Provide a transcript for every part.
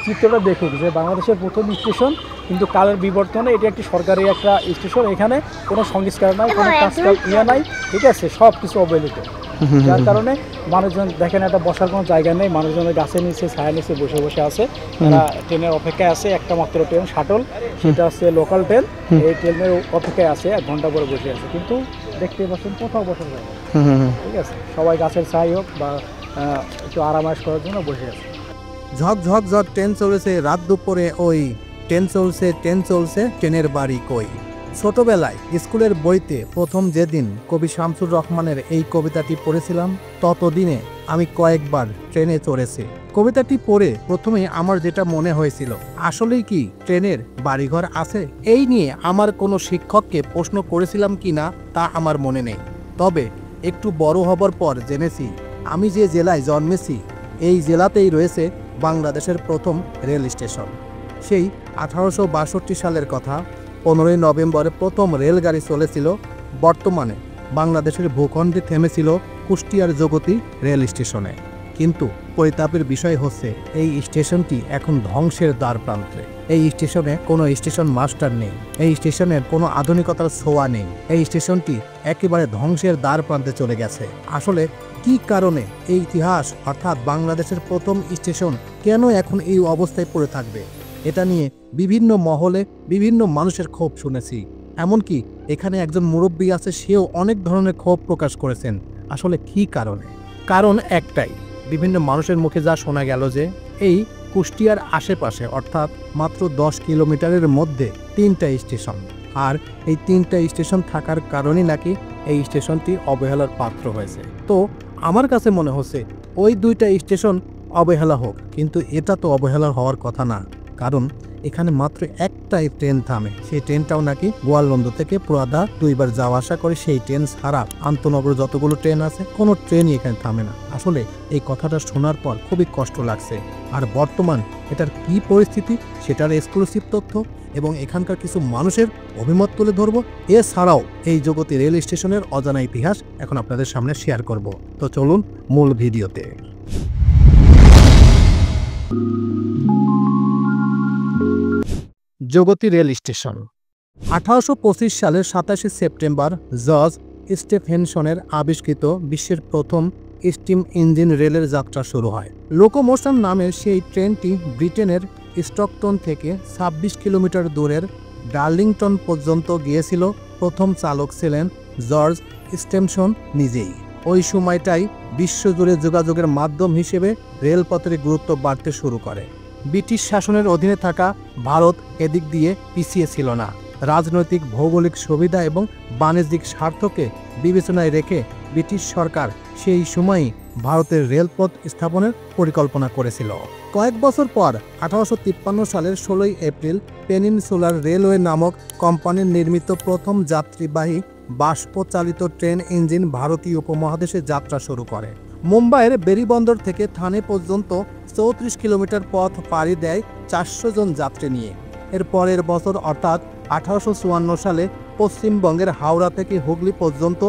চিত্রটা দেখুক যে বাংলাদেশের প্রথম স্টেশন, কিন্তু কালের বিবর্তনে এটি একটি সরকারি একটা স্টেশন। এখানে কোনো সংস্কার নাই, কোনো কাজ নাই, ঠিক আছে, সব কিছু অবহেলিত। যার কারণে মানুষজন দেখেন একটা বসার কোনো জায়গা নেই, মানুষজনের গাছের নিচে ছায়া নিচে বসে বসে আছে, তারা ট্রেনের অপেক্ষায় আছে। একটা মাত্র ট্রেন শাটল, সেটা হচ্ছে লোকাল ট্রেন, এই ট্রেনের অপেক্ষায় আছে, 1 ঘন্টা করে বসে আছে, কিন্তু দেখতে পাচ্ছেন কোথাও বসার জায়গা, ঠিক আছে, সবাই গাছের ছাই হোক বা একটু আরামায়েশ করার জন্য বসে আছে। ঝক ঝক ঝক ট্রেন চলেছে, রাত দুপুরে ওই ট্রেন চলছে, ট্রেনের বাড়ি কই। ছোটবেলায় স্কুলের বইতে প্রথম যেদিন কবি শামসুর রহমানের এই কবিতাটি পড়েছিলাম, ততদিনে আমি কয়েকবার ট্রেনে চড়েছি। কবিতাটি পড়ে প্রথমে আমার যেটা মনে হয়েছিল, আসলেই কি ট্রেনের বাড়িঘর আছে? এই নিয়ে আমার কোনো শিক্ষককে প্রশ্ন করেছিলাম কি না তা আমার মনে নেই। তবে একটু বড় হবার পর জেনেছি, আমি যে জেলায় জন্মেছি এই জেলাতেই রয়েছে বাংলাদেশের প্রথম রেল স্টেশন। সেই 1862 সালের কথা, 15ই নভেম্বর প্রথম রেলগাড়ি চলেছিল। বর্তমানে বাংলাদেশের ভূখণ্ডে থেমেছিল কুষ্টিয়ার জগতী রেল স্টেশনে। কিন্তু পরিতাপের বিষয় হচ্ছে এই স্টেশনটি এখন ধ্বংসের দ্বার প্রান্তে। এই স্টেশনে কোনো স্টেশন মাস্টার নেই, এই স্টেশনের কোনো আধুনিকতার ছোঁয়া নেই। এই স্টেশনটি একেবারে ধ্বংসের দ্বার প্রান্তে চলে গেছে। আসলে কি কারণে এই ইতিহাস অর্থাৎ বাংলাদেশের প্রথম স্টেশন কেন এখন এই অবস্থায় পড়ে থাকবে, এটা নিয়ে বিভিন্ন মহলে বিভিন্ন মানুষের ক্ষোভ শুনেছি। এমনকি এখানে একজন মুরব্বী আছে, সেও অনেক ধরনের ক্ষোভ প্রকাশ করেছেন। আসলে কি কারণে? কারণ একটাই, বিভিন্ন মানুষের মুখে যা শোনা গেল যে এই কুষ্টিয়ার আশেপাশে অর্থাৎ মাত্র 10 কিলোমিটারের মধ্যে 3টা স্টেশন, আর এই 3টা স্টেশন থাকার কারণেই নাকি এই স্টেশনটি অবহেলার পাত্র হয়েছে। তো আমার কাছে মনে হচ্ছে ওই 2টা স্টেশন অবহেলা হোক, কিন্তু এটা তো অবহেলার হওয়ার কথা না। কারণ এখানে মাত্র একটাই ট্রেন থামে, সেই ট্রেনটাও নাকি গোয়ালন্দ থেকে পুরাদা 2বার যাওয়া আসা করে। সেই ট্রেন ছাড়া আন্তনগর যতগুলো ট্রেন আছে কোনো ট্রেনই এখানে থামে না। আসলে এই কথাটা শোনার পর খুবই কষ্ট লাগছে। আর বর্তমান এটার কি পরিস্থিতি সেটার এক্সক্লুসিভ তথ্য এবং এখানকার কিছু মানুষের অভিমত তুলে ধরব। এছাড়াও এই জগতী রেল স্টেশনের অজানা ইতিহাস এখন আপনাদের সামনে শেয়ার করব। তো চলুন মূল ভিডিওতে। জগতী রেল স্টেশন 1825 সালের 27 সেপ্টেম্বর জর্জ স্টেফেনসনের আবিষ্কৃত বিশ্বের প্রথম স্টিম ইঞ্জিন রেলের যাত্রা শুরু হয়। লোকোমোশন নামের সেই ট্রেনটি ব্রিটেনের স্টকটন থেকে 26 কিলোমিটার দূরের ডার্লিংটন পর্যন্ত গিয়েছিল। প্রথম চালক ছিলেন জর্জ স্টেফেনসন নিজেই। ওই সময়টাই বিশ্বজুড়ে যোগাযোগের মাধ্যম হিসেবে রেলপথের গুরুত্ব বাড়তে শুরু করে। ব্রিটিশ শাসনের অধীনে থাকা ভারত এদিক দিয়ে পিছিয়ে ছিল না। রাজনৈতিক ভৌগোলিক সুবিধা এবং বাণিজ্যিক স্বার্থকে বিবেচনায় রেখে ব্রিটিশ সরকার সেই সময়ই ভারতের রেলপথ স্থাপনের পরিকল্পনা করেছিল। কয়েক বছর পর 1853 সালের 16ই এপ্রিল পেনিনসুলার রেলওয়ে নামক কোম্পানির নির্মিত প্রথম যাত্রীবাহী বাষ্পচালিত ট্রেন ইঞ্জিন ভারতীয় উপমহাদেশে যাত্রা শুরু করে। মুম্বাইয়ের বেরি বন্দর থেকে থানে পর্যন্ত 34 কিলোমিটার পথ পাড়ি দেয় 400 জন যাত্রী নিয়ে। এর পরের বছর অর্থাৎ 1854 সালে পশ্চিমবঙ্গের হাওড়া থেকে হুগলি পর্যন্ত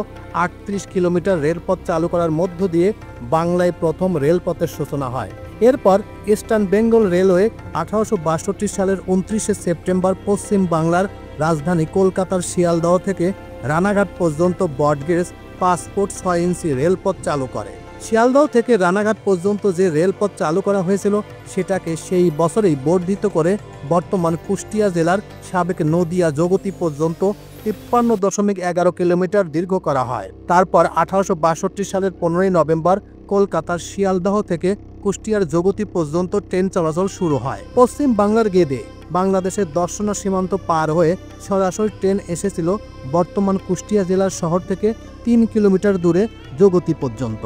38 কিলোমিটার রেলপথ চালু করার মধ্য দিয়ে বাংলায় প্রথম রেলপথের সূচনা হয়। এরপর ইস্টার্ন বেঙ্গল রেলওয়ে 1862 সালের 29 সেপ্টেম্বর পশ্চিম বাংলার রাজধানী কলকাতার শিয়ালদহ থেকে রানাঘাট পর্যন্ত ব্রডগেজ 5 ফুট 6 ইঞ্চি রেলপথ চালু করে। শিয়ালদহ থেকে রানাঘাট পর্যন্ত যে রেলপথ চালু করা হয়েছিল সেটাকে সেই বছরেই বর্ধিত করে বর্তমান কুষ্টিয়া জেলার সাবেক নদিয়া জগতী পর্যন্ত 53.11 কিলোমিটার দীর্ঘ করা হয়। তারপর 1862 সালের 15ই নভেম্বর কলকাতার শিয়ালদহ থেকে কুষ্টিয়ার জগতী পর্যন্ত ট্রেন চলাচল শুরু হয়। পশ্চিম বাংলার গেদে বাংলাদেশের দর্শনা সীমান্ত পার হয়ে সরাসরি ট্রেন এসেছিল বর্তমান কুষ্টিয়া জেলার শহর থেকে 3 কিলোমিটার দূরে জগতী পর্যন্ত।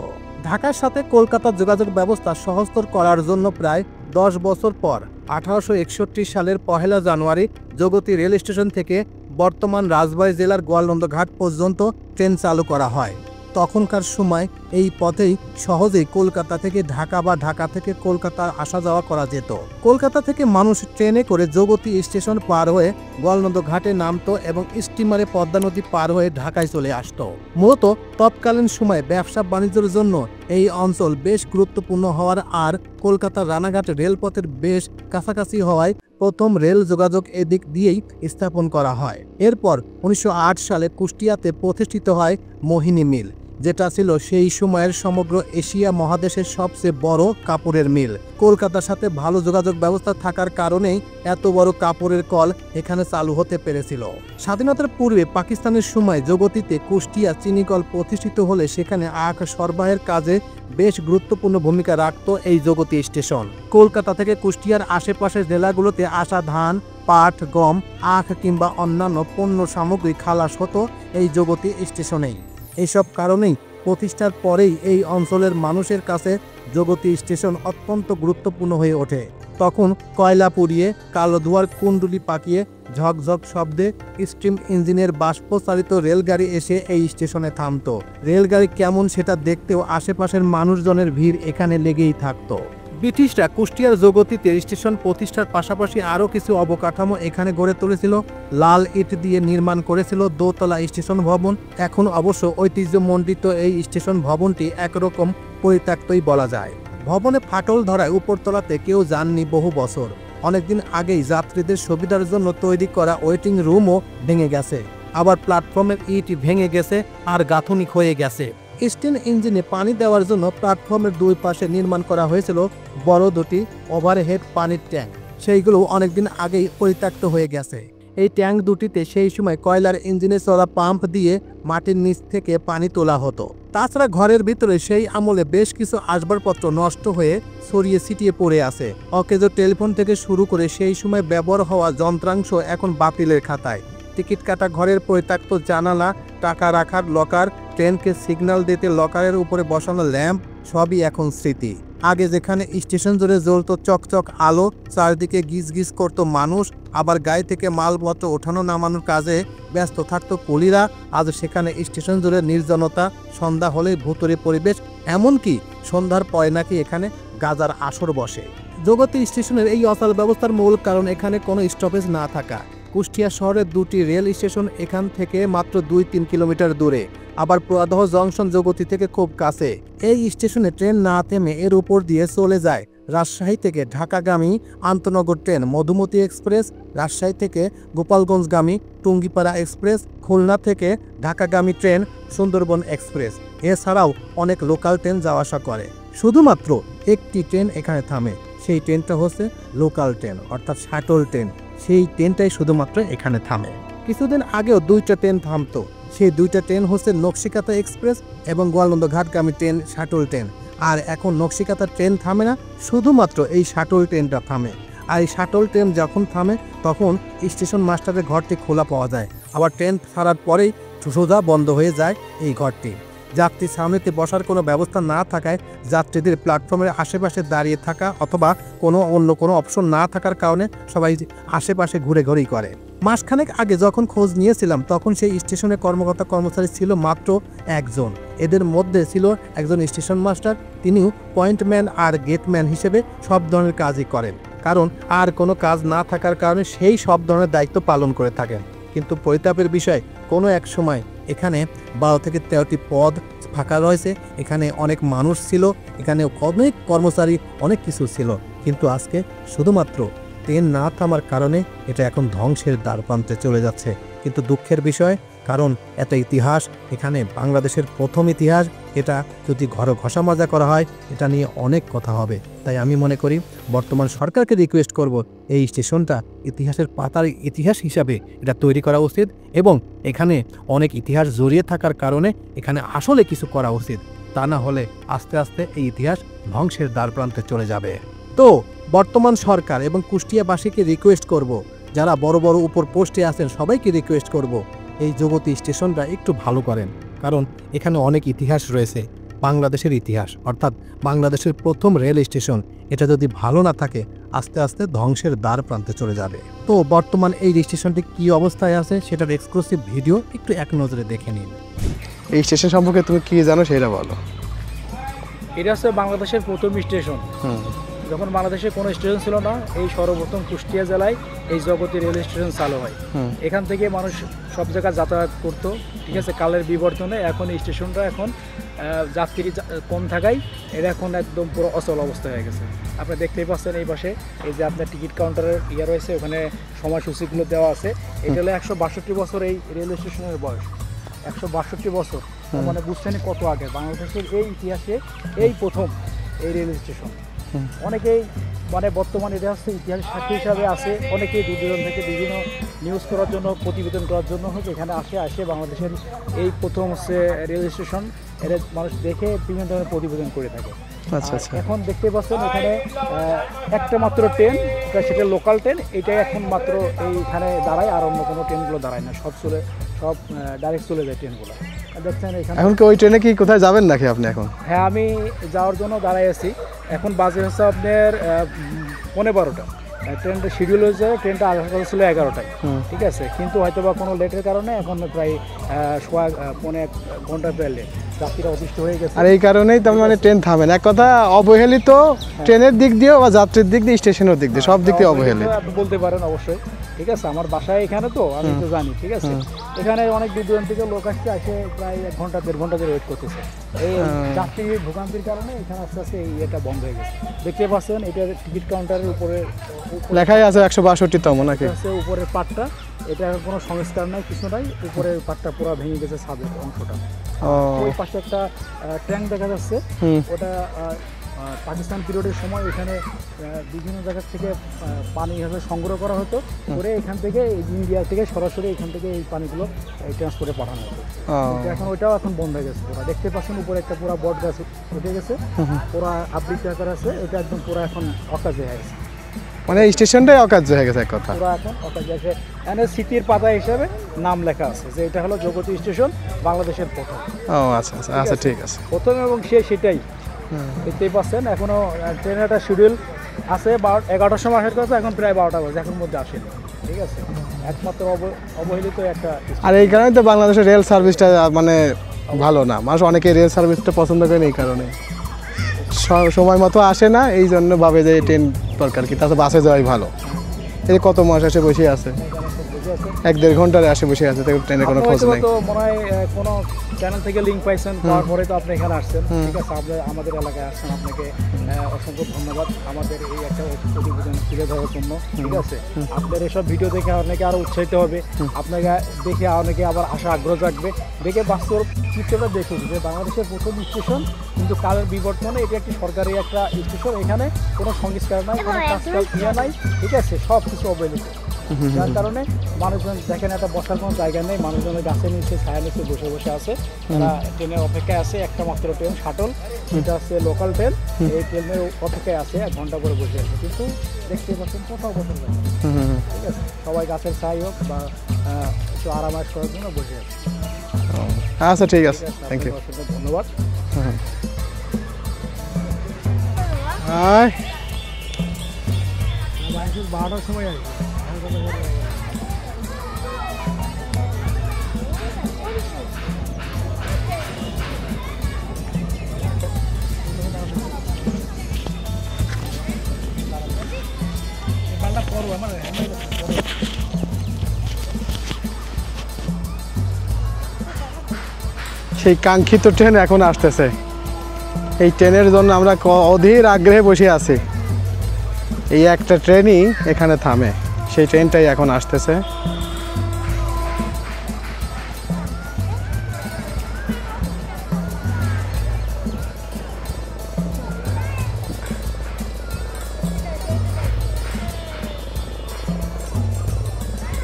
ঢাকার সাথে কলকাতার যোগাযোগ ব্যবস্থা সহজতর করার জন্য প্রায় 10 বছর পর 1861 সালের 1 জানুয়ারি জগতী রেল স্টেশন থেকে বর্তমান রাজবাড়ী জেলার গোয়ালন্দ ঘাট পর্যন্ত ট্রেন চালু করা হয়। তখনকার সময় এই পথেই সহজেই কলকাতা থেকে ঢাকা বা ঢাকা থেকে কলকাতা আসা যাওয়া করা যেত। কলকাতা থেকে মানুষ ট্রেনে করে জগতী স্টেশন পার হয়ে গোয়ালন্দ ঘাটে নামতো এবং স্টিমারে পদ্মা নদী পার হয়ে ঢাকায় চলে আসতো। মূলত তৎকালীন সময়ে ব্যবসা বাণিজ্যের জন্য এই অঞ্চল বেশ গুরুত্বপূর্ণ হওয়ার আর কলকাতার রানাঘাট রেলপথের বেশ কাছাকাছি হওয়ায় প্রথম রেল যোগাযোগ এদিক দিয়েই স্থাপন করা হয়। এরপর 1908 সালে কুষ্টিয়াতে প্রতিষ্ঠিত হয় মোহিনী মিল, যেটা ছিল সেই সময়ের সমগ্র এশিয়া মহাদেশের সবচেয়ে বড় কাপড়ের মিল। কলকাতার সাথে ভালো যোগাযোগ ব্যবস্থা থাকার কারণেই এত বড় কাপড়ের কল এখানে চালু হতে পেরেছিল। স্বাধীনতার পূর্বে পাকিস্তানের সময় জগতিতে কুষ্টিয়া চিনিকল প্রতিষ্ঠিত হলে সেখানে আখ সরবরাহের কাজে বেশ গুরুত্বপূর্ণ ভূমিকা রাখত এই জগতী স্টেশন। কলকাতা থেকে কুষ্টিয়ার আশেপাশের জেলাগুলোতে আসা ধান, পাট, গম, আখ কিংবা অন্যান্য পণ্য সামগ্রী খালাস হতো এই জগতী স্টেশনেই। এইসব কারণেই প্রতিষ্ঠার পরেই এই অঞ্চলের মানুষের কাছে জগতী স্টেশন অত্যন্ত গুরুত্বপূর্ণ হয়ে ওঠে। তখন কয়লা পুড়িয়ে কালো ধোঁয়ার কুণ্ডুলি পাকিয়ে ঝকঝক শব্দে স্টিম ইঞ্জিনের বাষ্পচালিত রেলগাড়ি এসে এই স্টেশনে থামতো। রেলগাড়ি কেমন সেটা দেখতেও আশেপাশের মানুষজনের ভিড় এখানে লেগেই থাকতো। ব্রিটিশরা কুষ্টিয়ার জগতীতে স্টেশন প্রতিষ্ঠার পাশাপাশি আরও কিছু অবকাঠামো এখানে গড়ে তুলেছিল। লাল ইট দিয়ে নির্মাণ করেছিল দোতলা স্টেশন ভবন। এখন অবশ্য ঐতিহ্যমণ্ডিত এই স্টেশন ভবনটি একরকম পরিত্যক্তই বলা যায়। ভবনে ফাটল ধরায় উপরতলাতে কেউ যাননি বহু বছর। অনেকদিন আগেই যাত্রীদের সুবিধার জন্য তৈরি করা ওয়েটিং রুমও ভেঙে গেছে, আবার প্ল্যাটফর্মের ইট ভেঙে গেছে আর গাঁথুনি ক্ষয়ে গেছে। স্টিম ইঞ্জিনে পানি দেওয়ার জন্য প্ল্যাটফর্মের দুই পাশে নির্মাণ করা হয়েছিল বড় দুটি ওভারহেড পানির ট্যাঙ্ক। সেইগুলো অনেকদিন আগেই পরিত্যক্ত হয়ে গেছে। এই ট্যাঙ্ক দুটিতে সেই সময় কয়লার ইঞ্জিনে চলা পাম্প দিয়ে মাটির নিচ থেকে পানি তোলা হতো। তাছাড়া ঘরের ভিতরে সেই আমলে বেশ কিছু আসবাবপত্র নষ্ট হয়ে ছড়িয়ে ছিটিয়ে পড়ে আছে। অকেজো টেলিফোন থেকে শুরু করে সেই সময় ব্যবহার হওয়া যন্ত্রাংশ এখন বাতিলের খাতায়। টিকিট কাটা ঘরের পরিত্যক্ত জানালা, টাকা রাখার লকার, ট্রেনকে সিগন্যাল দিতে লকারের উপরে বসানো ল্যাম্প সবই এখন স্মৃতি। আগে যেখানে স্টেশন জুড়ে জ্বলতো চকচক আলো, চারদিকে গিজ গিজ করতো মানুষ, আবার গায়ে থেকে মালপত্র ওঠানো নামানোর কাজে ব্যস্ত থাকতো কুলিরা, আজ সেখানে স্টেশন জুড়ে নির্জনতা। সন্ধ্যা হলেই ভুতুড়ে পরিবেশ, এমনকি সন্ধ্যার পরে নাকি এখানে গাজার আসর বসে। জগতী স্টেশনের এই অচল ব্যবস্থার মূল কারণ এখানে কোনো স্টপেজ না থাকা। কুষ্টিয়া শহরের দুটি রেল স্টেশন এখান থেকে মাত্র 2-3 কিলোমিটার দূরে, আবার প্রয়াদহ জংশন জগতী থেকে খুব কাছে। এই স্টেশনে ট্রেন না থেমে এর উপর দিয়ে চলে যায় রাজশাহী থেকে ঢাকাগামী আন্তনগর ট্রেন মধুমতি এক্সপ্রেস, রাজশাহী থেকে গোপালগঞ্জগামী টুঙ্গিপাড়া এক্সপ্রেস, খুলনা থেকে ঢাকাগামী ট্রেন সুন্দরবন এক্সপ্রেস। এছাড়াও অনেক লোকাল ট্রেন যাওয়া আসা করে। শুধুমাত্র একটি ট্রেন এখানে থামে, সেই ট্রেনটা হচ্ছে লোকাল ট্রেন অর্থাৎ শাটল ট্রেন। সেই ট্রেনটাই শুধুমাত্র এখানে থামে। কিছুদিন আগেও 2টা ট্রেন থামতো। সেই 2টা ট্রেন হচ্ছে নকশিকাতা এক্সপ্রেস এবং গোয়ালন্দ ঘাটগামী ট্রেন শাটল ট্রেন। আর এখন নকশিকাতা ট্রেন থামে না, শুধুমাত্র এই শাটল ট্রেনটা থামে। আর এই শাটল ট্রেন যখন থামে তখন স্টেশন মাস্টারের ঘরটি খোলা পাওয়া যায়, আবার ট্রেন ছাড়ার পরেই সোজা বন্ধ হয়ে যায় এই ঘরটি। যাত্রী সামনেতে বসার কোনো ব্যবস্থা না থাকায় যাত্রীদের প্ল্যাটফর্মের আশেপাশে দাঁড়িয়ে থাকা অথবা অন্য কোনো অপশন না থাকার কারণে সবাই আশেপাশে ঘুরে ঘুরেই করে। মাসখানেক আগে যখন খোঁজ নিয়েছিলাম তখন সেই স্টেশনে কর্মচারী ছিল মাত্র একজন। এদের মধ্যে ছিল একজন স্টেশন মাস্টার, তিনিও পয়েন্টম্যান আর গেটম্যান হিসেবে সব ধরনের কাজই করেন, কারণ আর কোনো কাজ না থাকার কারণে সেই সব ধরনের দায়িত্ব পালন করে থাকেন। কিন্তু পরিতাপের বিষয়, কোনো এক সময় এখানে 12 থেকে 13টি পদ ফাঁকা রয়েছে। এখানে অনেক মানুষ ছিল, এখানে অনেক কর্মচারী, অনেক কিছু ছিল, কিন্তু আজকে শুধুমাত্র ট্রেন না থামার কারণে এটা এখন ধ্বংসের দ্বারপ্রান্তে চলে যাচ্ছে। কিন্তু দুঃখের বিষয়, কারণ এত ইতিহাস, এখানে বাংলাদেশের প্রথম ইতিহাস, এটা যদি ঘষা মাজা করা হয় এটা নিয়ে অনেক কথা হবে। তাই আমি মনে করি বর্তমান সরকারকে রিকোয়েস্ট করব এই স্টেশনটা ইতিহাসের পাতার ইতিহাস হিসাবে এটা তৈরি করা উচিত এবং এখানে অনেক ইতিহাস জড়িয়ে থাকার কারণে এখানে আসলে কিছু করা উচিত। তা না হলে আস্তে আস্তে এই ইতিহাস ধ্বংসের দ্বারপ্রান্তে চলে যাবে। তো বর্তমান সরকার এবং কুষ্টিয়াবাসীকে রিকোয়েস্ট করব, যারা বড় বড় উপর পোস্টে আছেন সবাইকে রিকোয়েস্ট করব এই জগতী স্টেশনটা একটু ভালো করেন, কারণ এখানে অনেক ইতিহাস রয়েছে, বাংলাদেশের ইতিহাস অর্থাৎ বাংলাদেশের প্রথম রেল স্টেশন। এটা যদি ভালো না থাকে আস্তে আস্তে ধ্বংসের দ্বার প্রান্তে চলে যাবে। তো বর্তমান এই স্টেশনটি কী অবস্থায় আছে সেটার এক্সক্লুসিভ ভিডিও একটু এক নজরে দেখে নিন। এই স্টেশন সম্পর্কে তুমি কি জানো সেটা বলো। এটা হচ্ছে বাংলাদেশের প্রথম স্টেশন। হুম যখন বাংলাদেশে কোনো স্টেশন ছিল না, এই সর্বপ্রথম কুষ্টিয়া জেলায় এই জগতী রেল স্টেশন চালু হয়। হুম এখান থেকে মানুষ সব জায়গায় যাতায়াত করতো, ঠিক আছে। কালের বিবর্তনে এখন এই স্টেশনটা এখন যাত্রী কম থাকায় এটা এখন একদম পুরো অচল অবস্থা হয়ে গেছে। আপনি দেখতেই পাচ্ছেন এই পাশে এই যে আপনার টিকিট কাউন্টারের ইয়ে রয়েছে, ওখানে সময়সূচিগুলো দেওয়া আছে। এটা হলো 162 বছর এই রেল স্টেশনের বয়স, 162 বছর। মানে বুঝছেন কত আগে বাংলাদেশের এই ইতিহাসে এই প্রথম এই রেল স্টেশন। অনেকেই মানে বর্তমানে এটা হচ্ছে ইতিহাস সাক্ষী হিসাবে আছে, অনেকেই দূর দূরান্ত থেকে বিভিন্ন নিউজ করার জন্য, প্রতিবেদন করার জন্য হচ্ছে এখানে আসে বাংলাদেশের এই প্রথম হচ্ছে রেল স্টেশন। এটা মানুষ দেখে বিভিন্ন ধরনের প্রতিবেদন করে থাকে। আচ্ছা আচ্ছা। এখন দেখতে পাচ্ছেন এখানে একটা মাত্র ট্রেন, সেটা লোকাল ট্রেন, এটাই এখন মাত্র এইখানে দাঁড়ায়, আর অন্য কোনো ট্রেনগুলো দাঁড়ায় না, সব ডাইরেক্ট চলে যায় ট্রেনগুলো। দেখছেন এখানে। এখন কি ওই ট্রেনে কি কোথায় যাবেন নাকি আপনি এখন? হ্যাঁ, আমি যাওয়ার জন্য দাঁড়াই আছি। এখন বাজে হচ্ছে আপনার 12:15। ট্রেনটা শিডিউল হয়েছে, ট্রেনটা আসার কথা ছিল 11টায়, ঠিক আছে। কিন্তু হয়তো বা কোনো লেটের কারণে এখন প্রায় 1.25 ঘন্টা প্রায় লেট, যাত্রীরা অতিষ্ঠ হয়ে গেছে। আর এই কারণেই তার মানে ট্রেন থামেন, এক কথা অবহেলিত ট্রেনের দিক দিয়েও বা যাত্রীর দিক দিয়ে স্টেশনের দিক দিয়ে সব দিক দিয়ে অবহেলিত আপনি বলতে পারেন অবশ্যই, ঠিক আছে। আমার বাসায় এখানে তো আমি তো জানি, ঠিক আছে। এখানে অনেক দূর দূরান্ত থেকে লোক আসছে, প্রায় 1 ঘন্টা 1.5 ঘন্টা ধরে ওয়েট করতেছে। এই যাত্রীর ভোগান্তির কারণে এখানে আস্তে আস্তে এটা বন্ধ হয়ে গেছে। দেখতে পাচ্ছেন এটা টিকিট কাউন্টারের উপরে লেখাই আছে 162তম নাকি? আছে উপরের পাটটা, এটা কোনো সংস্কার নাই, কিছু নাই। উপরের পাটটা পুরো ভেঙে গেছে, ছাদের অংশটা। ওই পাশে একটা ট্যাঙ্ক দেখা যাচ্ছে, ওটা পাকিস্তান পিরিয়ডের সময় এখানে বিভিন্ন জায়গা থেকে পানি সংগ্রহ করা হতো, করে এখান থেকে ইন্ডিয়া থেকে সরাসরি এখান থেকে এই পানিগুলো ট্রান্সপোর্টে পাঠানো হতো। এখন ওইটাও এখন বন্ধ হয়ে গেছে পুরো। দেখতে পাচ্ছেন উপরে একটা পুরো বট গাছ উঠে গেছে, পুরো আবৃত্তি আকার আছে, এটা একদম পুরো এখন অকাজ হয়ে গেছে। মানে স্টেশনটাই অকার্য হয়ে গেছে এক কথা। পুরো এখন অকাজ আছে। এখানে স্মৃতির পাতা হিসাবে নাম লেখা আছে যে এটা হলো জগতী স্টেশন, বাংলাদেশের প্রথম। ও আচ্ছা আচ্ছা আচ্ছা, ঠিক আছে। প্রথম এবং সেটাই দেখতেই পাচ্ছেন। এখনো ট্রেনের একটা শিডিউল আছে 11টার সময় আসার কথা, এখন প্রায় 12টা বাজে, এখন মধ্যে আসেনি, ঠিক আছে। একমাত্র অবহেলিত একটা। আর এই কারণে তো বাংলাদেশের রেল সার্ভিসটা মানে ভালো না, মানুষ অনেকে রেল সার্ভিসটা পছন্দ করেন এই কারণে, সময় মতো আসে না, এই জন্য ভাবে যে ট্রেন দরকার, কি তাতে বাসে যাওয়াই ভালো। এই কত মাস আসে বসে আছে, 1-1.5 ঘন্টার আসে বসে আছে, ট্রেনের কোনো খোঁজ নেই। তো মনে হয় কোনো চ্যানেল থেকে লিঙ্ক পাইছেন, তারপরে তো আপনি এখানে আসছেন, ঠিক আছে। আপনি আমাদের এলাকায় আসছেন, আপনাকে অসংখ্য ধন্যবাদ আমাদের এই একটা প্রতিবেদন তুলে ধরার জন্য, ঠিক আছে। আপনার এসব ভিডিও দেখে অনেকে আরও উৎসাহিত হবে, আপনাকে দেখে অনেকে আবার আশা আগ্রহ জাগবে, দেখে বাস্তব চিত্রটা দেখুন যে বাংলাদেশের প্রথম স্টেশন, কিন্তু কালের বিবর্তনে এটা একটি সরকারি একটা স্টেশন। এখানে কোনো সংস্কার নাই, কোনো কাজ নাই, ঠিক আছে, সব কিছু অবহেলিত। যার কারণে মানুষজন দেখেন একটা বসার কোনো জায়গা নেই, মানুষজনের গাছের নিচে ছায়া নিচে বসে বসে আছে, তারা ট্রেনের অপেক্ষায় আছে। একটা মাত্র ট্রেন শাটল, এটা হচ্ছে লোকাল ট্রেন, এই ট্রেনের অপেক্ষায় আছে, 1 ঘন্টা করে বসে আছে। কিন্তু দেখতে পাচ্ছেন কোথাও বসার জায়গা, ঠিক আছে। সবাই গাছের ছাই হোক বা একটু আরামায়েশ করার জন্য বসে আছে। আচ্ছা ঠিক আছে, থ্যাংক ইউ, ধন্যবাদ। হাই 12টার সময় আসবে। সেই কাঙ্ক্ষিত ট্রেন এখন আসতেছে, এই ট্রেনের জন্য আমরা অধীর আগ্রহে বসে আছি। এই একটা ট্রেনই এখানে থামে, সেই ট্রেনটাই এখন আসতেছে।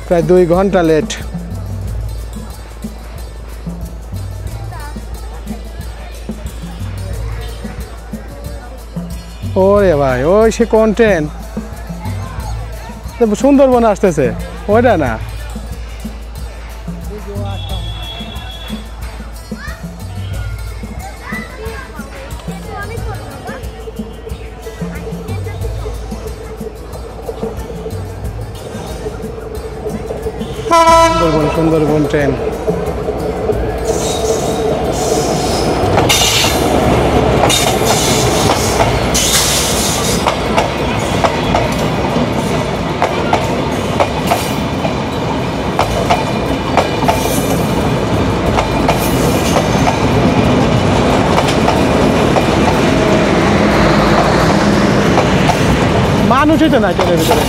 প্রায় 2 ঘন্টা লেট। ওরে ভাই, ওই সে কোন ট্রেন? সুন্দরবন আসতেছে, ওইটা না? সুন্দরবন ট্রেন। কিছুই তো নাই ট্রেনের ভিতরে।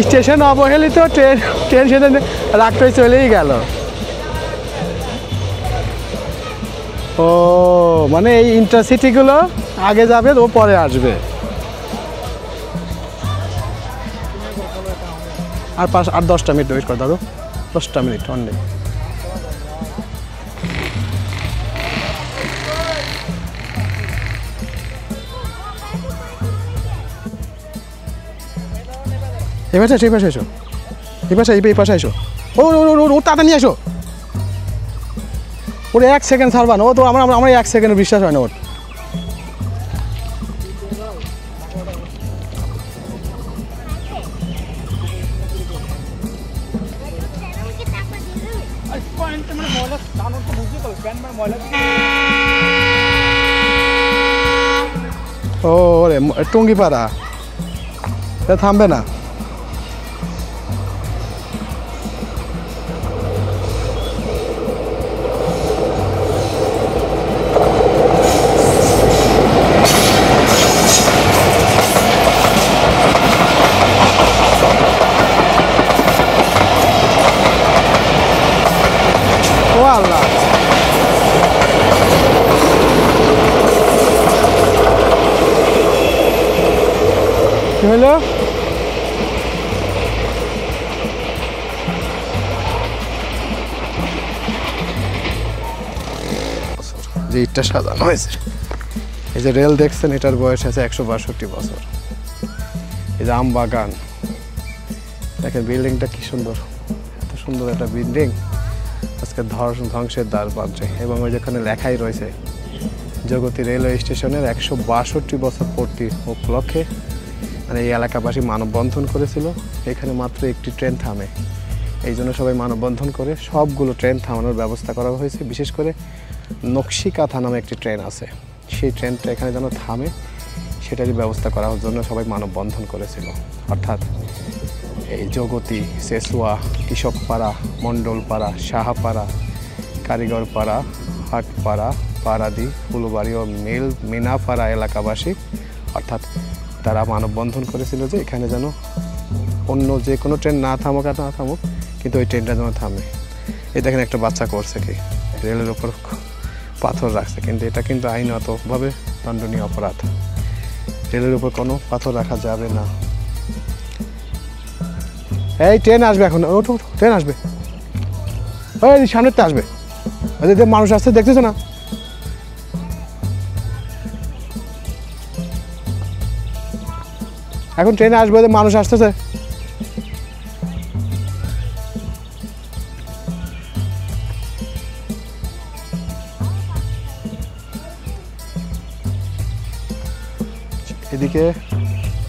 স্টেশন অবহেলিত, ট্রেন ট্রেন সেখানে রাখতে চলেই গেল। ও মানে এই ইন্টারসিটিগুলো আগে যাবে, ও পরে আসবে। আর 10টা মিনিট ওয়েট কর দাদু, 10টা মিনিট অনলি। এই পাশে এসো, এই পাশে এসো, এই পাশে এই পাশে এসো। ও ও তাড়াতাড়ি নিয়ে এসো। ওর 1 সেকেন্ড ছাড়বা না, ও তো আমার 1 সেকেন্ড বিশ্বাস হয় না ওর। ও রে টুঙ্গিপাড়া, থামবে না। ও আল্লাহ, কি হলো? যে ইটটা সাজানো হয়েছে, এই যে রেল দেখছেন, এটার বয়স আছে 162 বছর। এই যে আম বাগান দেখেন, বিল্ডিংটা কি সুন্দর, এত সুন্দর একটা বিল্ডিং আজকে ধ্বংসের দ্বার প্রান্তে। এবং ওই যেখানে লেখাই রয়েছে জগতী রেলওয়ে স্টেশনের 162 বছর পূর্তি উপলক্ষে মানে এই এলাকাবাসী মানববন্ধন করেছিল। এখানে মাত্র একটি ট্রেন থামে, এই জন্য সবাই মানববন্ধন করে সবগুলো ট্রেন থামানোর ব্যবস্থা করা হয়েছে। বিশেষ করে নকশিকাথা নামে একটি ট্রেন আছে, সেই ট্রেনটা এখানে যেন থামে সেটারই ব্যবস্থা করার জন্য সবাই মানববন্ধন করেছিল। অর্থাৎ এই জগতী, সেসুয়া, কৃষকপাড়া, মণ্ডলপাড়া, সাহাপাড়া, কারিগরপাড়া, হাটপাড়া, পাড়াদি, ফুলবাড়ি ও মিনাপাড়া এলাকাবাসী অর্থাৎ তারা মানববন্ধন করেছিল যে এখানে যেন অন্য যে কোনো ট্রেন না থামুক আর না থামুক, কিন্তু ওই ট্রেনটা যেন থামে। এই দেখেন একটা বাচ্চা করছে কি, রেলের ওপর পাথর রাখছে, কিন্তু এটা কিন্তু আইনগতভাবে দণ্ডনীয় অপরাধ। রেলের উপর কোনো পাথর রাখা যাবে না। এই ট্রেন আসবে এখন, ওঠো ট্রেন আসবে, ওই সামনেতে আসবে, মানুষ আসছে দেখতেছো না? এখন ট্রেনে আসবে, মানুষ আসতেছে। এদিকে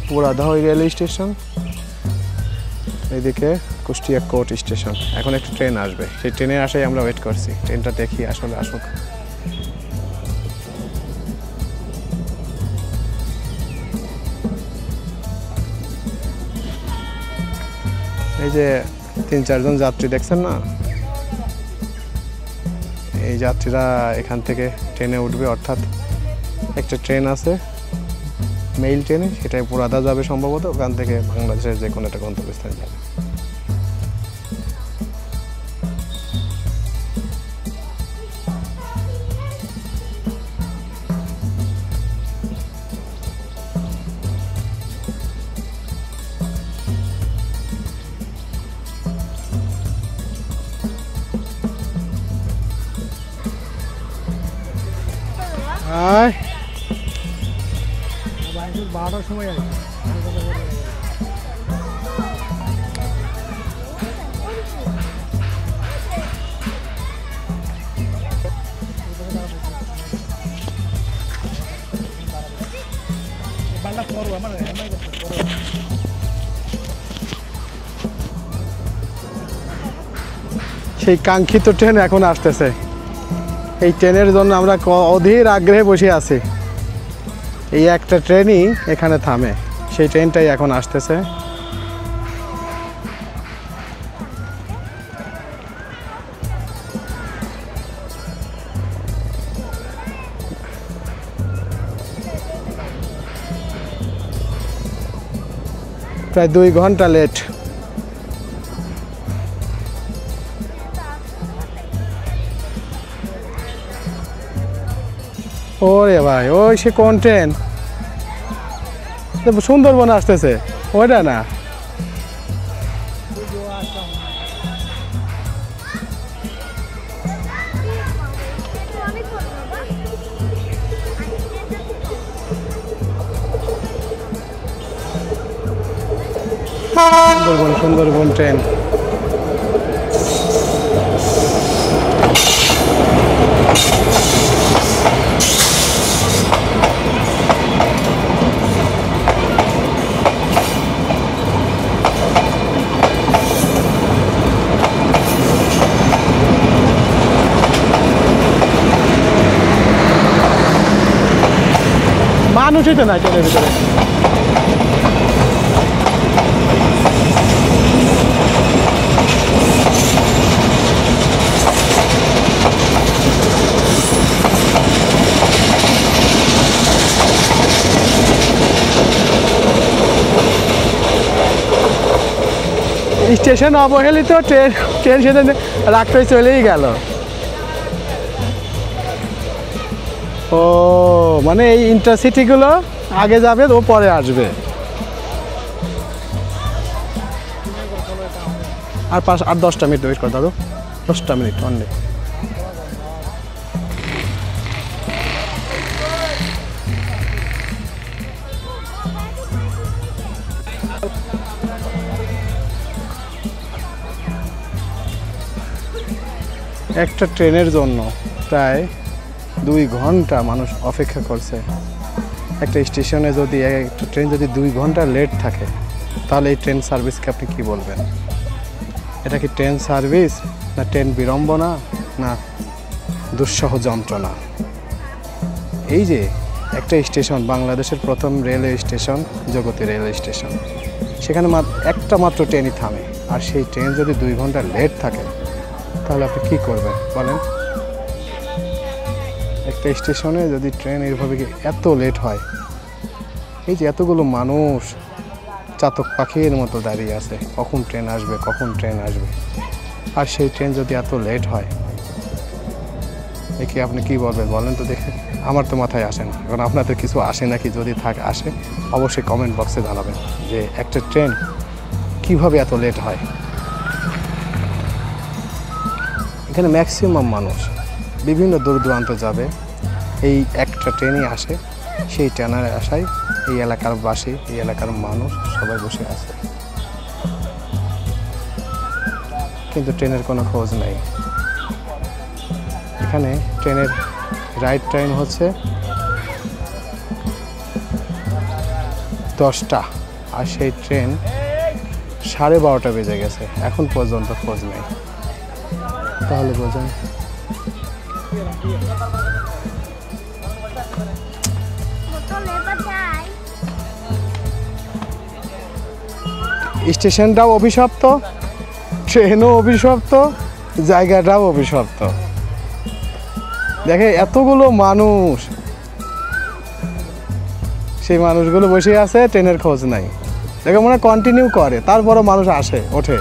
পুরাদাহই রেলওয়ে স্টেশন, এদিকে কুষ্টিয়া কোর্ট স্টেশন। এখন একটা ট্রেন আসবে, সেই ট্রেনের আশায় আমরা ওয়েট করছি। ট্রেনটা দেখি আসলে আসুক। এই যে 3-4 জন যাত্রী দেখছেন না, এই যাত্রীরা এখান থেকে ট্রেনে উঠবে। অর্থাৎ একটা ট্রেন আছে মেইল ট্রেনে, সেটাই পুরাদা যাবে সম্ভবত, ওখান থেকে বাংলাদেশের যে কোনো একটা গন্তব্যস্থানে যাবে। আয় 12টার সময় আসবে। সেই কাঙ্ক্ষিত ট্রেন এখন আসতেছে। এই ট্রেনের জন্য আমরা অধীর আগ্রহে বসে আছি। এই একটা ট্রেনই এখানে থামে, সেই ট্রেনটাই এখন আসতেছে। প্রায় 2 ঘন্টা লেট। ওরে ভাই, ওই সে কোন ট্রেন? সুন্দরবন আসতেছে, ওইটা না? সুন্দরবন ট্রেন। মানুষই তো নাই ট্রেনের ভিতরে। স্টেশন অবহেলিত, ট্রেন সেটা রাখতে চলেই গেল। ও মানে এই ইন্টারসিটিগুলো আগে যাবে, ও পরে আসবে। আর 10টা মিনিট ওয়েট কর দাদু, 10টা মিনিট অনলি। একটা ট্রেনের জন্য প্রায় 2 ঘন্টা মানুষ অপেক্ষা করছে। একটা স্টেশনে যদি একটা ট্রেন যদি 2 ঘন্টা লেট থাকে, তাহলে এই ট্রেন সার্ভিসকে আপনি কি বলবেন? এটা কি ট্রেন সার্ভিস, না ট্রেন বিড়ম্বনা, না দুঃসহ যন্ত্রণা? এই যে একটা স্টেশন, বাংলাদেশের প্রথম railway station Jagati railway station, সেখানে একটা মাত্র ট্রেনই থামে, আর সেই ট্রেন যদি 2 ঘন্টা লেট থাকে, তাহলে আপনি কী করবেন বলেন? একটা স্টেশনে যদি ট্রেন এইভাবে এত লেট হয়, এই যে এতগুলো মানুষ চাতক পাখির মতো দাঁড়িয়ে আছে, কখন ট্রেন আসবে, কখন ট্রেন আসবে, আর সেই ট্রেন যদি এত লেট হয়, একে আপনি কি বলবেন বলেন তো দেখে? আমার তো মাথায় আসে না। এখন আপনাদের কিছু আসে নাকি? যদি আসে অবশ্যই কমেন্ট বক্সে জানাবেন যে একটা ট্রেন কিভাবে এত লেট হয়। এখানে ম্যাক্সিমাম মানুষ বিভিন্ন দূর দূরান্ত যাবে, এই একটা ট্রেনই আসে, সেই ট্রেনের আশায় এই এলাকার বাসী, এই এলাকার মানুষ সবাই বসে আছে, কিন্তু ট্রেনের কোনো খোঁজ নেই। এখানে ট্রেনের রাইট টাইম হচ্ছে 10টা, আর সেই ট্রেন 12:30 বেজে গেছে, এখন পর্যন্ত খোঁজ নেই। তাহলে বোঝেন স্টেশনটাও অভিশপ্ত, ট্রেনও অভিশপ্ত, জায়গাটাও অভিশপ্ত। দেখে এতগুলো মানুষ, সেই মানুষগুলো বসে আছে, ট্রেনের খোঁজ নাই। দেখে মনে কন্টিনিউ করে, তারপরও মানুষ আসে ওঠে।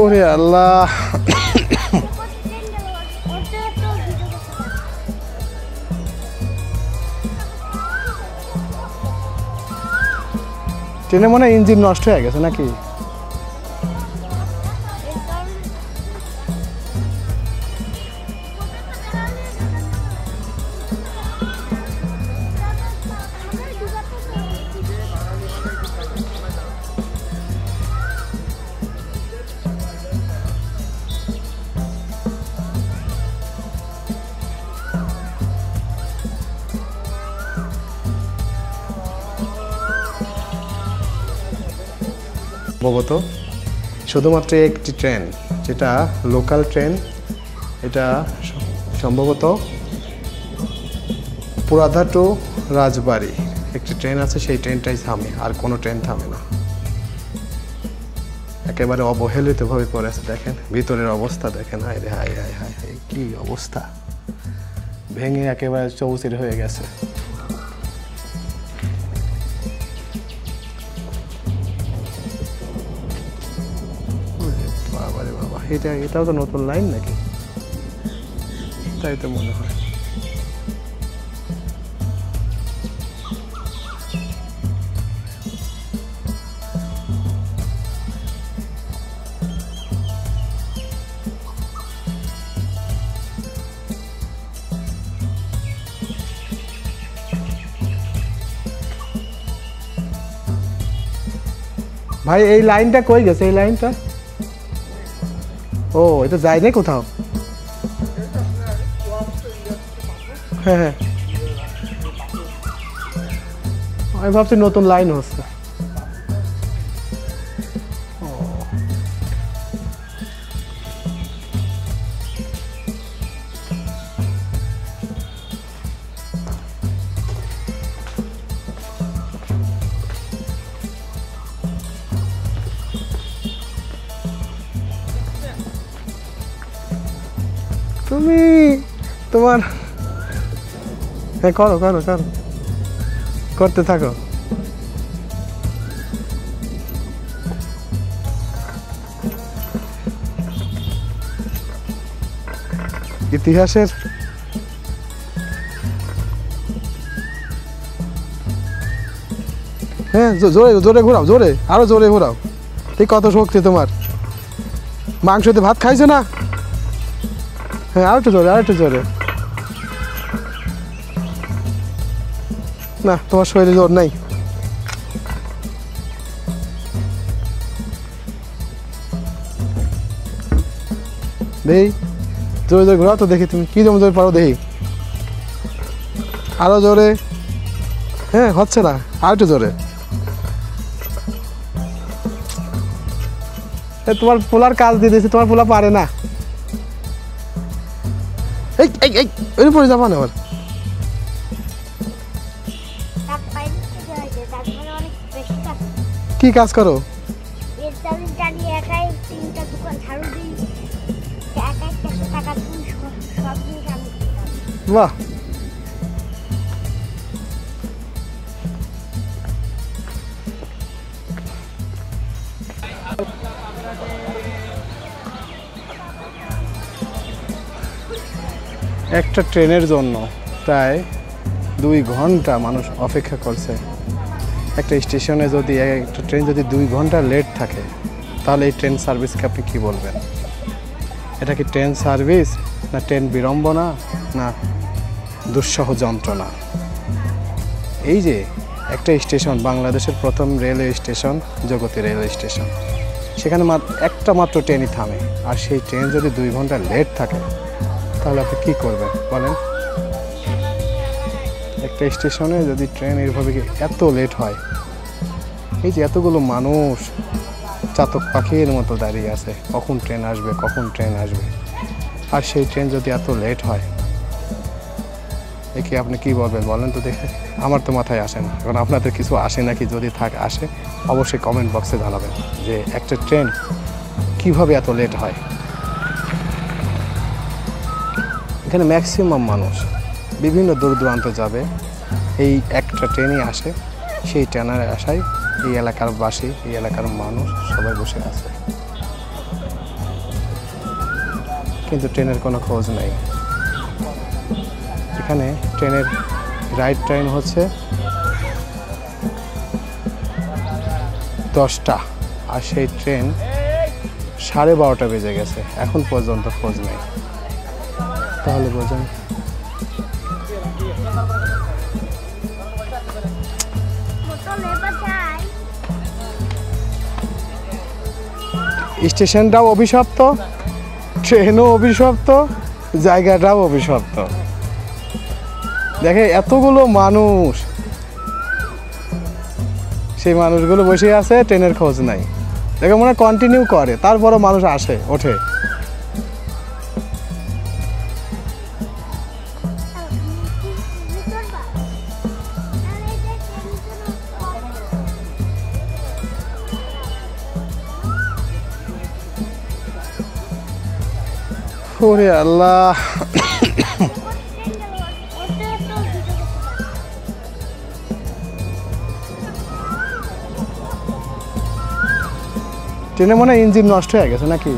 ওরে আল্লাহ, ট্রেনে মনে হয় ইঞ্জিন নষ্ট হয়ে গেছে নাকি? সম্ভবত শুধুমাত্র একটি ট্রেন, যেটা লোকাল ট্রেন, এটা সম্ভবত পুরাধা টু রাজবাড়ি একটি ট্রেন আছে, সেই ট্রেনটাই থামে, আর কোনো ট্রেন থামে না। একেবারে অবহেলিতভাবে পড়ে আছে, দেখেন ভিতরের অবস্থা দেখেন, হায় রে হায় হায় হায় হায়, কি অবস্থা, ভেঙে একেবারে চৌচির হয়ে গেছে। বাবারে বাবা, এটাও তো নতুন লাইন নাকি? তাই তো মনে হয়। ভাই এই লাইনটা কই গেছে? এই লাইনটা ও এটা যায় না কোথাও? হ্যাঁ হ্যাঁ, আমি ভাবছি নতুন লাইন হচ্ছে। তুমি তোমার হ্যাঁ করো করো করো, করতে থাকো। ইতিহাসের হ্যাঁ, জোরে জোরে ঘোরাও, জোরে আরো জোরে ঘোরাও। এই কত শক্তি তোমার, মাংসতে ভাত খাইছো না? হ্যাঁ আরেকটু জোরে, আরেকটু জোরে। না তোমার শরীরে জোর নাই। দেখি জোরে জোরে ঘোরাও তো, দেখি তুমি কি জমে জোরে পারো, দেখি আরো জোরে। হ্যাঁ হচ্ছে না, আরেকটু জোরে। তোমার পোলার কাজ দিয়ে দিয়েছে, তোমার পোলা পারে না। এই এই এই ওই পরে যাবা না আবার। কি কাজ করো? বাহ, একটা ট্রেনের জন্য প্রায় 2 ঘন্টা মানুষ অপেক্ষা করছে। একটা স্টেশনে যদি একটা ট্রেন যদি 2 ঘন্টা লেট থাকে, তাহলে এই ট্রেন সার্ভিসকে আপনি কি বলবেন? এটা কি ট্রেন সার্ভিস, না ট্রেন বিড়ম্বনা, না দুঃসহ যন্ত্রণা? এই যে একটা স্টেশন, বাংলাদেশের প্রথম railway station Jagati railway station, সেখানে একটা মাত্র ট্রেনই থামে, আর সেই ট্রেন যদি 2 ঘন্টা লেট থাকে, তাহলে আপনি কী করবেন বলেন? একটা স্টেশনে যদি ট্রেন এইভাবে এত লেট হয়, এই যে এতগুলো মানুষ চাতক পাখির মতো দাঁড়িয়ে আছে, কখন ট্রেন আসবে, কখন ট্রেন আসবে, আর সেই ট্রেন যদি এত লেট হয়, একে আপনি কি বলবেন বলেন তো দেখে? আমার তো মাথায় আসে না। এখন আপনাদের কিছু আসে নাকি? যদি আসে অবশ্যই কমেন্ট বক্সে জানাবেন যে একটা ট্রেন কিভাবে এত লেট হয়। এখানে ম্যাক্সিমাম মানুষ বিভিন্ন দূর দূরান্ত যাবে, এই একটা ট্রেনই আসে, সেই ট্রেনের আশায় এই এলাকার বাসী, এই এলাকার মানুষ সবাই বসে আছে, কিন্তু ট্রেনের কোনো খোঁজ নেই। এখানে ট্রেনের রাইট টাইম হচ্ছে 10টা, আর সেই ট্রেন 12:30 বেজে গেছে, এখন পর্যন্ত খোঁজ নেই। তাহলে বোঝেন স্টেশনটাও অভিশপ্ত, ট্রেনও অভিশপ্ত, জায়গাটাও অভিশপ্ত। দেখে এতগুলো মানুষ, সেই মানুষগুলো বসে আছে, ট্রেনের খোঁজ নাই। দেখে মনে হয় কন্টিনিউ করে, তারপরও মানুষ আসে ওঠে। ওরে আল্লাহ, ট্রেনে মনে হয় ইঞ্জিন নষ্ট হয়ে গেছে নাকি?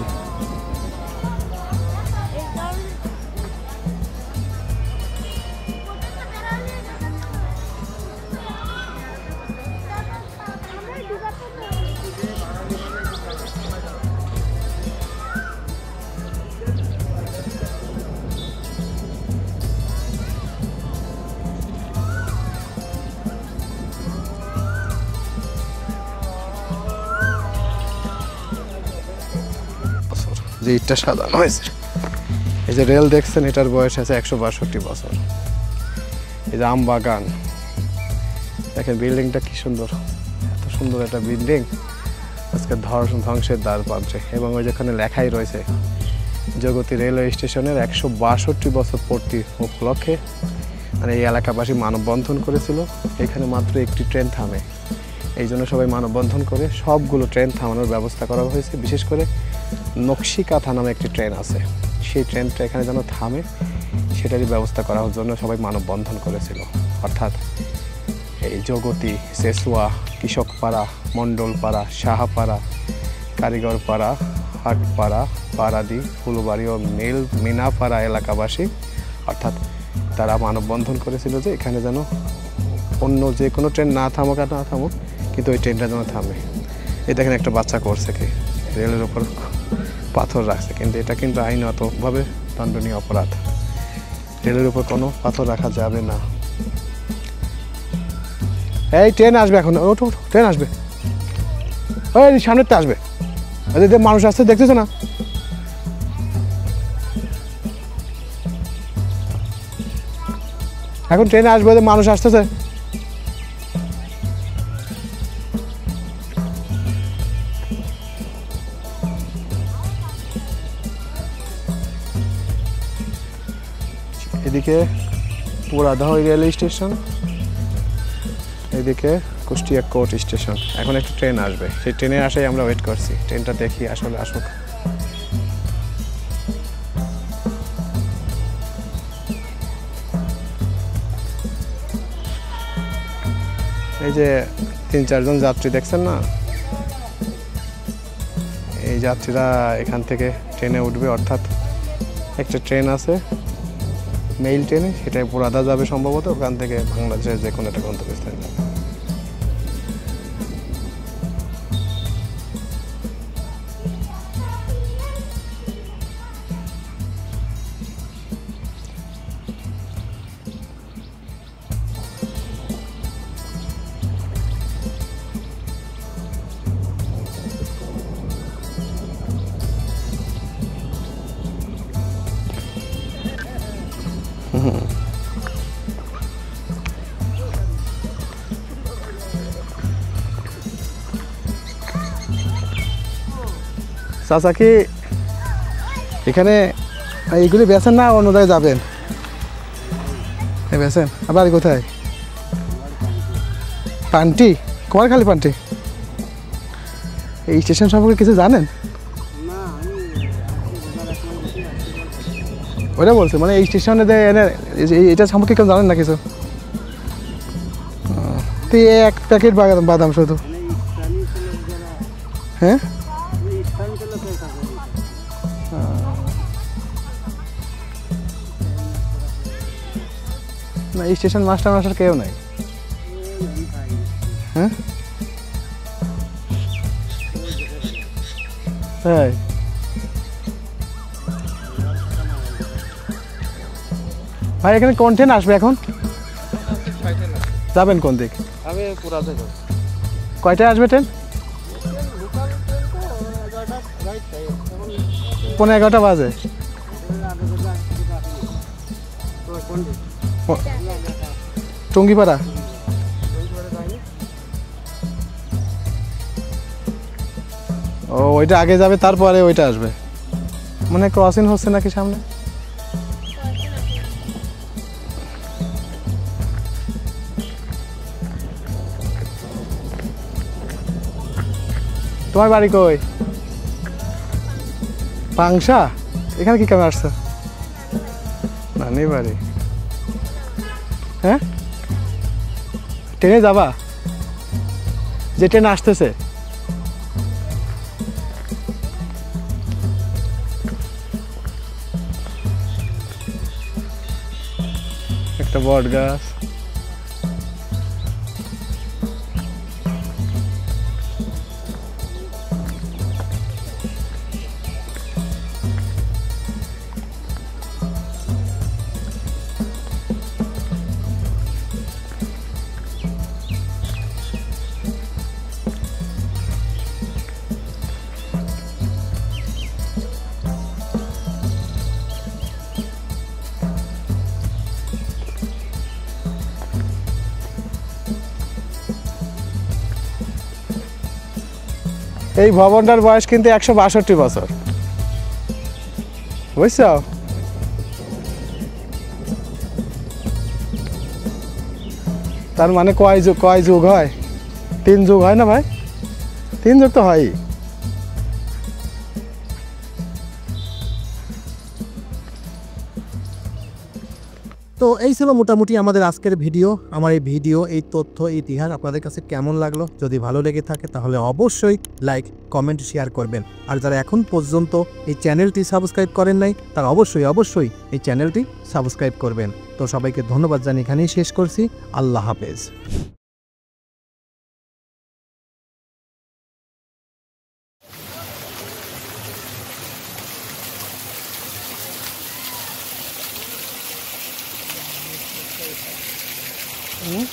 যে ইটটা সাজানো হয়েছে, এই যে রেল দেখছেন, এটার বয়স আছে 162 বছর। এই যে আম বাগান দেখেন, বিল্ডিংটা কি সুন্দর, এত সুন্দর একটা বিল্ডিং আজকে ধ্বংসের দ্বার প্রান্তে। এবং ওই যেখানে লেখাই রয়েছে জগতী রেলওয়ে স্টেশনের 162 বছর পূর্তি উপলক্ষে মানে এই এলাকাবাসী মানববন্ধন করেছিল। এখানে মাত্র একটি ট্রেন থামে, এই জন্য সবাই মানববন্ধন করে সবগুলো ট্রেন থামানোর ব্যবস্থা করা হয়েছে। বিশেষ করে নকশিকাথা নামে একটি ট্রেন আছে, সেই ট্রেনটা এখানে যেন থামে সেটারই ব্যবস্থা করার জন্য সবাই মানববন্ধন করেছিল। অর্থাৎ এই জগতী, সেসুয়া, কৃষকপাড়া, মণ্ডলপাড়া, সাহাপাড়া, কারিগরপাড়া, হাটপাড়া, পাড়াদি, ফুলবাড়ি ও মিনাপাড়া এলাকাবাসী অর্থাৎ তারা মানববন্ধন করেছিল যে এখানে যেন অন্য যে কোনো ট্রেন না থামুক আর না থামুক, কিন্তু ওই ট্রেনটা যেন থামে। এই দেখেন একটা বাচ্চা করছে কি, রেলের উপর পাথর রাখছে, কিন্তু এটা কিন্তু আইনগতভাবে দণ্ডনীয় অপরাধ। রেলের উপর কোনো পাথর রাখা যাবে না। এই ট্রেন আসবে এখন, ওঠো ট্রেন আসবে, ওই সামনেতে আসবে, মানুষ আসছে দেখতেছে না? এখন ট্রেনে আসবে, মানুষ আসতেছে। এদিকে পুরাদহ রেলওয়ে স্টেশন, এদিকে কুষ্টিয়া কোর্ট স্টেশন। এখন একটা ট্রেন আসবে, সেই ট্রেনে আসাই আমরা ওয়েট করছি। ট্রেনটা দেখি আসলে আসুক। এই যে 3-4 জন যাত্রী দেখছেন না, এই যাত্রীরা এখান থেকে ট্রেনে উঠবে। অর্থাৎ একটা ট্রেন আছে মেইল ট্রেনে, সেটাই পুরাদা যাবে সম্ভবত, ওখান থেকে বাংলাদেশের যে কোনো একটা গন্তব্যস্থানে যাবে। চাচা কি এখানে এইগুলি বেছেন না অন্য জায়গায় যাবেন? বেছেন। আবার কোথায়? পান্টি, কুমারখালী পান্টি। এই স্টেশন সম্পর্কে কিছু জানেন? ওটা বলছে মানে এই স্টেশনে এটা সম্পর্কে কেউ জানেন না কিছু? তো এক প্যাকেট বাদাম শুধু, হ্যাঁ? না, স্টেশন মাস্টার কেউ নাই, হ্যাঁ? তাই ভাই এখানে কোন ট্রেন আসবে এখন? যাবেন কোন দিক? কয়টায় আসবে ট্রেন? 11:15 বাজে। টঙ্গিপাড়া। ও ওইটা আগে যাবে তারপরে ওইটা আসবে মানে ক্রসিং হচ্ছে নাকি সামনে তোমার বাড়ি কই পাংশা এখানে কি কামে আসছো নানি বাড়ি হ্যাঁ ট্রেনে যাবা যে ট্রেন আসতেছে একটা বট গাছ এই ভবনটার বয়স কিন্তু 162 বছর বুঝছো তার মানে কয় যুগ হয় 3 যুগ হয় না ভাই 3 যুগ তো হয়ই তো এই ছিল মোটামুটি আমাদের আজকের ভিডিও আমার এই ভিডিও এই তথ্য ইতিহাস আপনাদের কাছে কেমন লাগলো যদি ভালো লেগে থাকে তাহলে অবশ্যই লাইক কমেন্ট শেয়ার করবেন আর যারা এখন পর্যন্ত এই চ্যানেলটি সাবস্ক্রাইব করেন নাই তারা অবশ্যই এই চ্যানেলটি সাবস্ক্রাইব করবেন তো সবাইকে ধন্যবাদ জানিয়ে এখানেই শেষ করছি আল্লাহ হাফেজ হুম